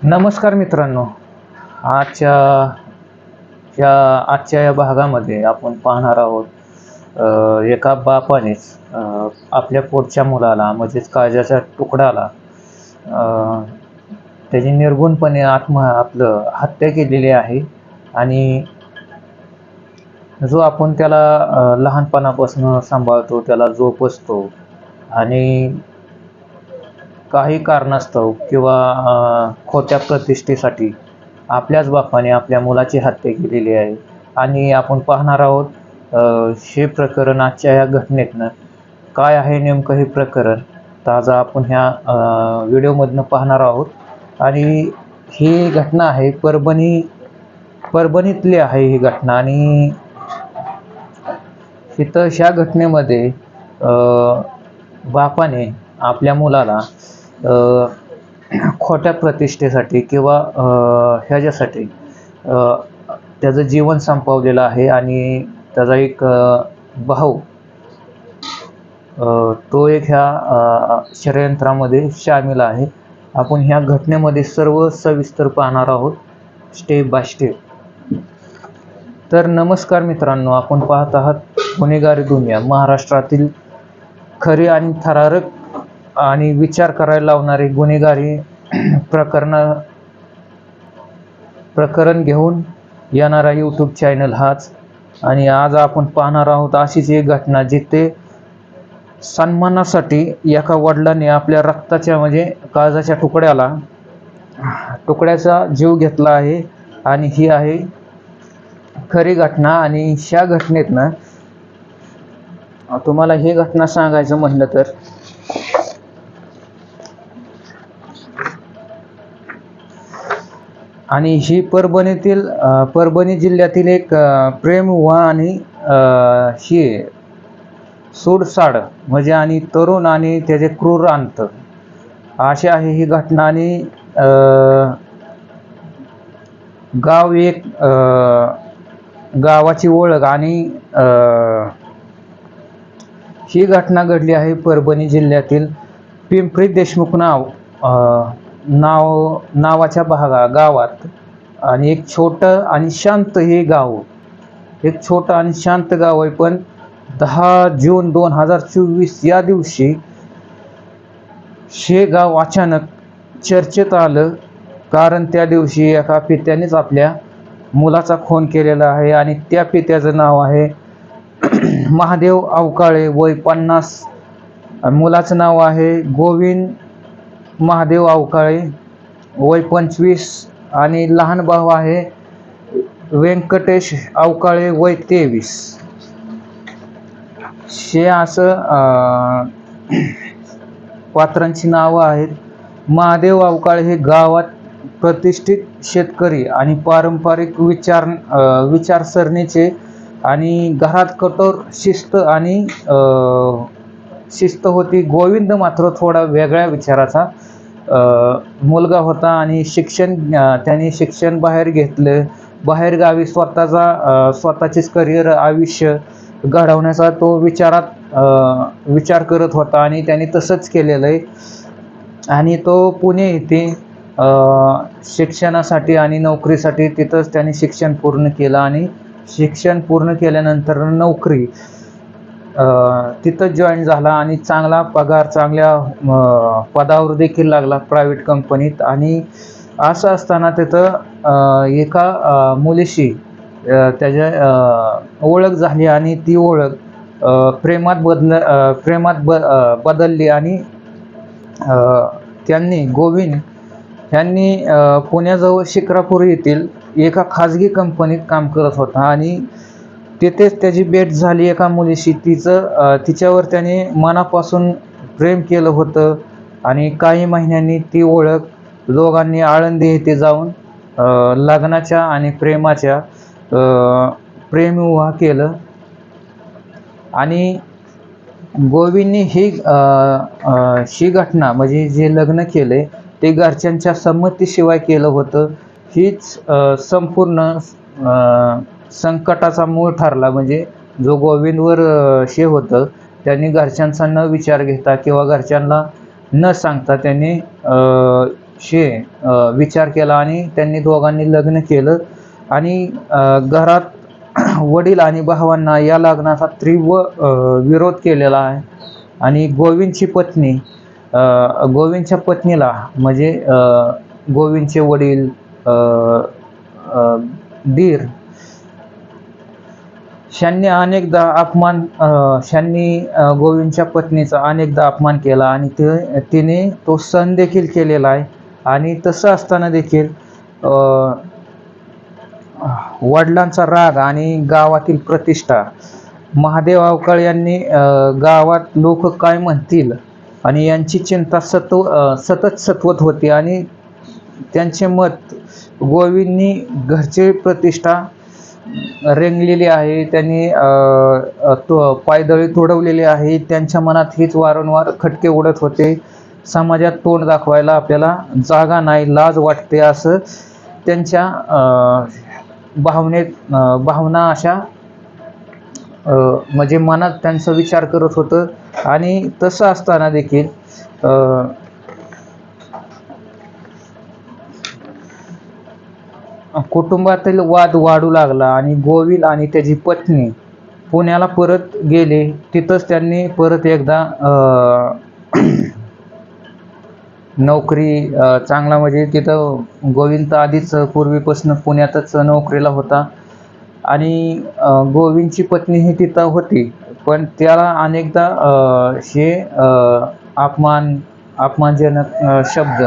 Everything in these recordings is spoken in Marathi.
नमस्कार मित्रांनो. आजच्या आजच्या या भागामध्ये आपण पाहणार आहोत एका बापानेच आपल्या पोटच्या मुलाला म्हणजेच काळजाच्या तुकडाला त्याची निर्गुणपणे हत्या केलेली आहे. आणि जो आपण त्याला लहानपणापासून सांभाळतो, त्याला जोपासतो आणि काही कारणास्तव किंवा खोट्या प्रतिष्ठेसाठी आपल्याच बापाने आपल्या मुलाची हत्या केलेली आहे. आणि आपण पाहणार आहोत हे प्रकरण आजच्या या घटनेतनं काय आहे नेमकं हे प्रकरण ताजा आपण ह्या व्हिडिओमधनं पाहणार आहोत. आणि ही घटना आहे परभणीतली आहे ही घटना. आणि इथं ह्या घटनेमध्ये बापाने आपल्या मुलाला खोट्या प्रतिष्ठेसाठी किंवा ह्याच्यासाठी त्याचं जीवन संपवलेलं आहे. आणि त्याचा एक भाऊ तो एक ह्या षडयंत्रामध्ये सामील आहे. आपण ह्या घटनेमध्ये सर्व सविस्तर पाहणार आहोत, स्टेप बाय स्टेप. तर नमस्कार मित्रांनो, आपण पाहत आहात गुन्हेगारी दुनिया, महाराष्ट्रातील खरी आणि थरारक आणि विचार करायला लावणारे गुन्हेगारी प्रकरण घेऊन येणारा यूट्यूब चॅनल हाच. आणि आज आपण पाहणार आहोत अशीच एक घटना जिथे सन्मानासाठी एका वडिलांनी आपल्या रक्ताच्या म्हणजे काळजाच्या तुकड्याचा जीव घेतला आहे. आणि ही आहे खरी घटना. आणि ह्या घटनेतनं तुम्हाला ही घटना सांगायचं म्हटलं तर आणि ही परभणी जिल्ह्यातील एक प्रेमविवाह आणि ही सूडसाड म्हणजे आणि तरुण आणि त्याचे क्रूर अंत अशी आहे ही घटना. आणि गाव एक गावाची ओळख. आणि ही घटना घडली आहे परभणी जिल्ह्यातील पिंपरी देशमुख नावाच्या गावात. आणि एक छोटं आणि शांत हे गाव, एक छोटं आणि शांत गाव आहे. पण 10 जून 2024 या दिवशी हे गाव अचानक चर्चेत आलं, कारण त्या दिवशी एका पित्यानेच आपल्या मुलाचा खून केलेला आहे. आणि त्या पित्याचं नाव आहे महादेव अवकाळे, वय 50. मुलाचं नाव आहे गोविंद महादेव अवकाळे, वय 25. आणि लहान भाऊ आहे व्यंकटेश अवकाळे, वय 23. हे असं पात्रांची नावं आहेत. महादेव अवकाळे हे गावात प्रतिष्ठित शेतकरी आणि पारंपरिक विचारसरणीचे आणि घरात कठोर शिस्त होती. गोविंद मात्र थोडा वेगळ्या विचाराचा मुलगा होता. आणि त्याने शिक्षण बाहेर घेतलं, बाहेरगावी स्वतःचेच करिअर आयुष्य घडवण्याचा तो विचार करत होता. आणि त्याने तसंच केलेलं आहे. आणि तो पुणे येथे शिक्षणासाठी आणि नोकरीसाठी तिथंच त्याने शिक्षण पूर्ण केलं. आणि शिक्षण पूर्ण केल्यानंतर नोकरी तिथंच जॉईन झाला आणि चांगला पगार, चांगल्या पदावर देखील लागला प्रायव्हेट कंपनीत. आणि असं असताना तिथं एका मुलीशी त्याच्या ओळख झाली. आणि ती ओळख प्रेमात बदलली. आणि गोविंद यांनी पुण्याजवळ शिक्रापूर येथील एका खाजगी कंपनीत काम करत होता. आणि तिथेच त्याची भेट झाली एका मुलीशी. तिच्यावर त्याने मनापासून प्रेम केलं होतं. आणि काही महिन्यांनी ती ओळख दोघांनी आळंदी येथे जाऊन लग्नाच्या आणि प्रेमविवाह केलं. आणि गोविंदने ही घटना म्हणजे जे लग्न केले ते घरच्यांच्या संमतीशिवाय केलं होतं. हीच संपूर्ण संकटाचा मूळ ठरला. म्हणजे जो गोविंदवर होतं त्यांनी घरच्यांचा न विचार घेता किंवा घरच्यांना न सांगता त्यांनी शे विचार केला आणि त्यांनी दोघांनी लग्न केलं. आणि घरात वडील आणि भावांना या लग्नाचा तीव्र विरोध केलेला आहे. आणि गोविंदच्या पत्नीला म्हणजे गोविंदचे वडील, दीर, त्यांनी गोविंदच्या पत्नीचा अनेकदा अपमान केला आणि तिने तो सहन देखील केलेला आहे. आणि तसं असताना देखील वडिलांचा राग आणि गावातील प्रतिष्ठा, महादेव अवकाळे यांनी गावात लोक काय म्हणतील आणि यांची चिंता सतत सतवत होती. आणि त्यांचे मत, गोविंदनी घरची प्रतिष्ठा रेंगलेली आहे, त्यांनी पायदळी तोडवलेली आहे. त्यांच्या मनात हेच वारंवार खटके उडत होते. समाजात तोंड दाखवायला आपल्याला जागा नाही, लाज वाटते, असं त्यांच्या भावना अशा म्हणजे मनात त्यांचा विचार करत होतं. आणि तसं असताना देखील कुटुंबातील वाद वाढू लागला आणि गोविंद आणि त्याची पत्नी पुण्याला परत गेले. तिथंच त्यांनी परत एकदा नोकरी चांगला म्हणजे तिथं गोविंद आधीच पूर्वीपासून पुण्यातच नोकरीला होता. आणि गोविंदची पत्नी ही तिथं होती, पण त्याला अनेकदा हे अपमानजनक शब्द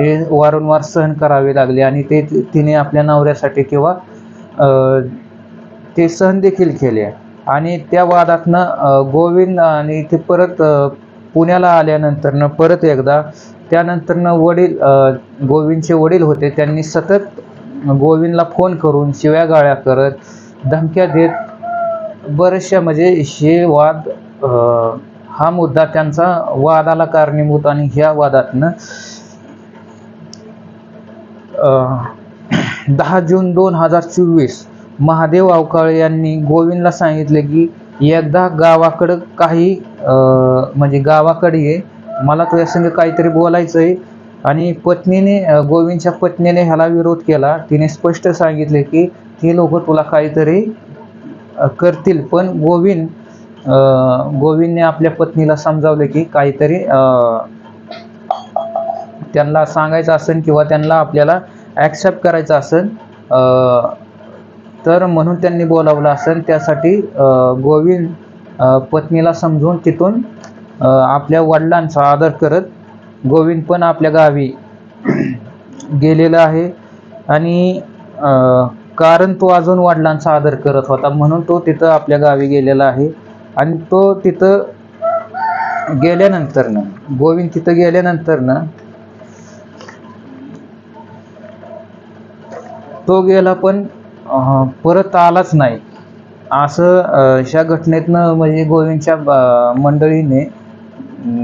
हे वारंवार सहन करावे लागले. आणि तिने आपल्या नवऱ्यासाठी किंवा ते सहन देखील केले. आणि त्या वादातनं गोविंद आणि ते परत पुण्याला आल्यानंतरनं परत एकदा त्यानंतरनं गोविंदचे वडील होते, त्यांनी सतत गोविंदला फोन करून शिव्यागाळ्या करत, धमक्या देत बरेचशा म्हणजे हे वाद हा मुद्दा त्यांचा वादाला कारणीभूत. आणि ह्या वादातनं 10 जून 2024 महादेव अवकाळे यांनी गोविंदला सांगितले की एकदा गावाकडं म्हणजे गावाकडे ये, मला तुझ्या संग काहीतरी बोलायचं आहे. आणि गोविंदच्या पत्नीने ह्याला विरोध केला. तिने स्पष्ट सांगितले की हे लोक तुला काहीतरी करतील. पण गोविंदने आपल्या पत्नीला समजावले की काहीतरी त्यांना सांगायचं असेल किंवा त्यांना आपल्याला ॲक्सेप्ट करायचं असेल, तर म्हणून त्यांनी बोलावलं असेल. त्यासाठी गोविंद पत्नीला समजून तिथून आपल्या वडिलांचा आदर करत गोविंद पण आपल्या गावी गेलेला आहे. आणि कारण तो अजून वडिलांचा आदर करत होता म्हणून तो तिथं आपल्या गावी गेलेला आहे. आणि तो तिथं गोविंद तिथं गेल्यानंतरनं तो गेला पण परत आलाच नाही. असं ह्या घटनेतनं म्हणजे गोविंदच्या मंडळीने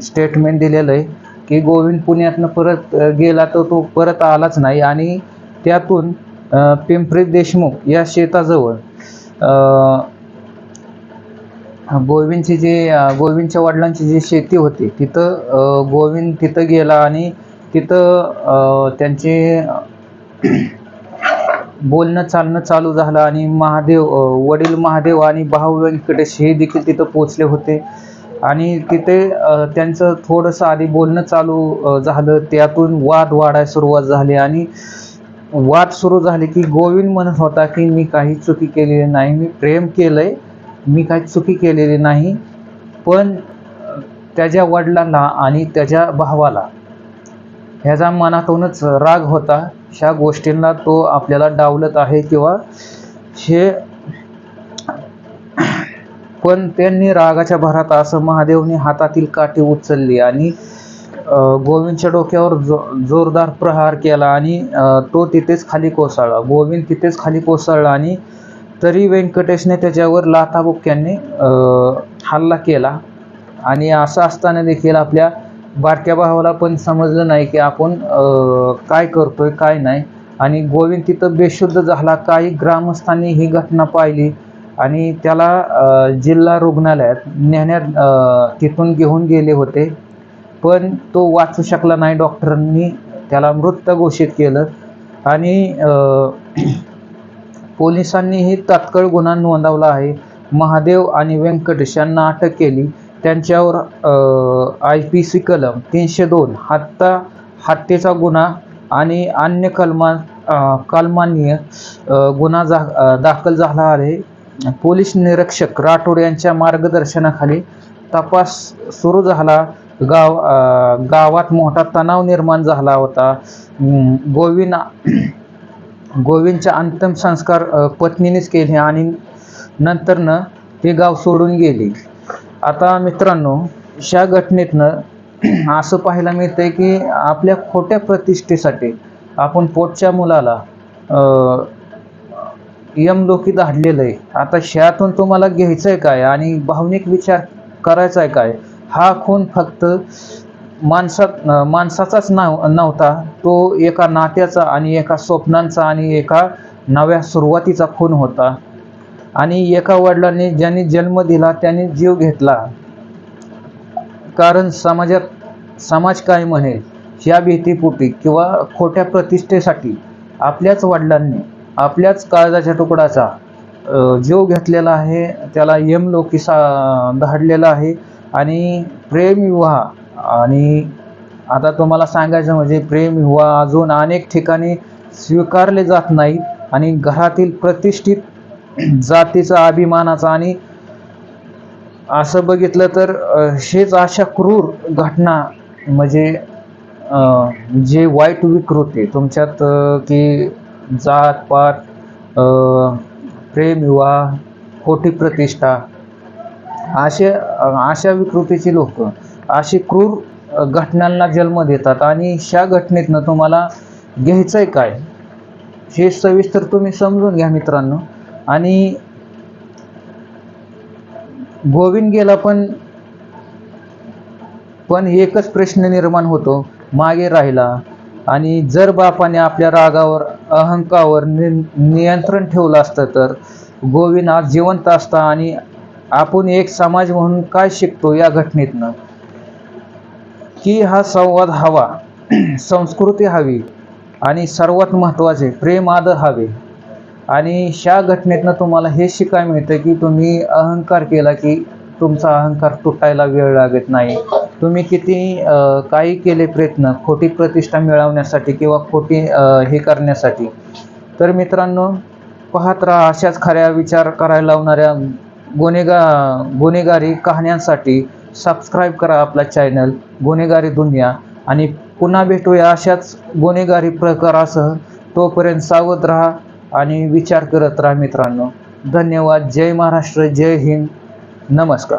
स्टेटमेंट दिलेलं आहे की गोविंद पुण्यातनं परत गेला तर तो परत आलाच नाही. आणि त्यातून पिंपरी देशमुख या शेताजवळ गोविंदच्या वडिलांची जी शेती होती तिथं गोविंद तिथं गेला. आणि तिथं त्यांचे बोलणं चालणं चालू झालं. आणि वडील महादेव आणि भाऊ व्यंकटेश हे देखील तिथं पोचले होते. आणि तिथे त्यांचं थोडंसं आधी बोलणं चालू झालं, त्यातून वाद वाढायला सुरुवात झाली. आणि वाद सुरू झाले की गोविंद म्हणत होता की मी काही चुकी केलेली नाही, मी प्रेम केलंय, मी काही चुकी केलेली नाही. पण त्याच्या वडिलांना आणि त्याच्या भावाला ह्याचा मनातूनच राग होता. ह्या गोष्टींना तो आपल्याला डावलत आहे किंवा पण त्यांनी रागाच्या भरात असं महादेवने हातातील काठी उचलली आणि गोविंदच्या डोक्यावर जोरदार प्रहार केला. आणि तो तिथेच खाली कोसळला. गोविंद तिथेच खाली कोसळला. आणि तरी व्यंकटेशने त्याच्यावर लाथाबुक्क्यांनी हल्ला केला. आणि असं असताना देखील आपल्या बारक्या भावाला पण समजलं नाही की आपण काय करतोय काय नाही. आणि गोविंद तिथं बेशुद्ध झाला. काही ग्रामस्थांनी ही घटना पाहिली आणि त्याला जिल्हा रुग्णालयात तिथून घेऊन गेले होते, पण तो वाचू शकला नाही. डॉक्टरांनी त्याला मृत घोषित केलं आणि पोलिसांनीही तात्काळ गुन्हा नोंदवला आहे. महादेव आणि व्यंकटेश यांना अटक केली. त्यांच्यावर IPC कलम 302 हत्येचा गुन्हा आणि अन्य कलमांनी गुन्हा दाखल झाला आहे. पोलीस निरीक्षक राठोड यांच्या मार्गदर्शनाखाली तपास सुरू झाला. गावात मोठा तणाव निर्माण झाला होता. गोविंदचा अंतिम संस्कार पत्नीनेच केले आणि नंतरनं ते गाव सोडून गेले. आता मित्रांनो, ह्या घटनेतनं असं पाहायला मिळतंय की आपल्या खोट्या प्रतिष्ठेसाठी आपण पोटच्या मुलाला यमलोकी धाडलेलं आहे. आता ह्यातून तुम्हाला घ्यायचंय काय आणि भावनिक विचार करायचा आहे काय? हा खून फक्त माणसाचाच नव्हता, तो एका नात्याचा आणि एका स्वप्नांचा आणि एका नव्या सुरुवातीचा खून होता. आणि एका वडिलांनी ज्यांनी जन्म दिला त्याने जीव घेतला, कारण समाज काय म्हणेल ह्या भीतीपोटी किंवा खोट्या प्रतिष्ठेसाठी आपल्याच वडिलांनी आपल्याच काळजाच्या तुकडाचा जीव घेतलेला आहे. त्याला यमलोकी धाडलेला आहे. आणि प्रेमविवाह, आणि आता तुम्हाला सांगायचं म्हणजे प्रेमविवाह अजून अनेक ठिकाणी स्वीकारले जात नाहीत. आणि घरातील प्रतिष्ठित जातीचा, अभिमानाचा, आणि असं बघितलं तर हेच अशा क्रूर घटना म्हणजे जे वाईट विकृती तुमच्यात की जातपात, प्रेमविवाह, खोटी प्रतिष्ठा, अशा विकृतीची लोक अशी क्रूर घटनांना जन्म देतात. आणि ह्या घटनेतनं तुम्हाला घ्यायचंय काय हे सविस्तर तुम्ही समजून घ्या मित्रांनो. आणि गोविंद गेला, पण एकच प्रश्न निर्माण होतो, मागे राहिला. आणि जर बापाने आपल्या रागावर, अहंकारावर नियंत्रण ठेवलं असतं तर गोविंद आज जिवंत असता. आणि आपण एक समाज म्हणून काय शिकतो या घटनेतनं, की हा संवाद हवा, संस्कृती हवी, आणि सर्वात महत्त्वाचे प्रेम, आदर हवे. आणि ह्या घटनेतनं तुम्हाला हे शिकायला मिळतं की तुम्ही अहंकार केला की तुमचा अहंकार तुटायला वेळ लागत नाही. तुम्ही किती काही केले प्रयत्न खोटी प्रतिष्ठा मिळवण्यासाठी किंवा खोटी हे करण्यासाठी, तर मित्रांनो पाहत राहा अशाच खऱ्या विचार करायला लावणाऱ्या गुन्हेगारी कहाण्यांसाठी. सबस्क्राईब करा आपला चॅनल गुन्हेगारी दुनिया. आणि पुन्हा भेटूया अशाच गुन्हेगारी प्रकारासह. तोपर्यंत सावध राहा आणि विचार करत राहा मित्रांनो. धन्यवाद. जय महाराष्ट्र, जय हिंद, नमस्कार.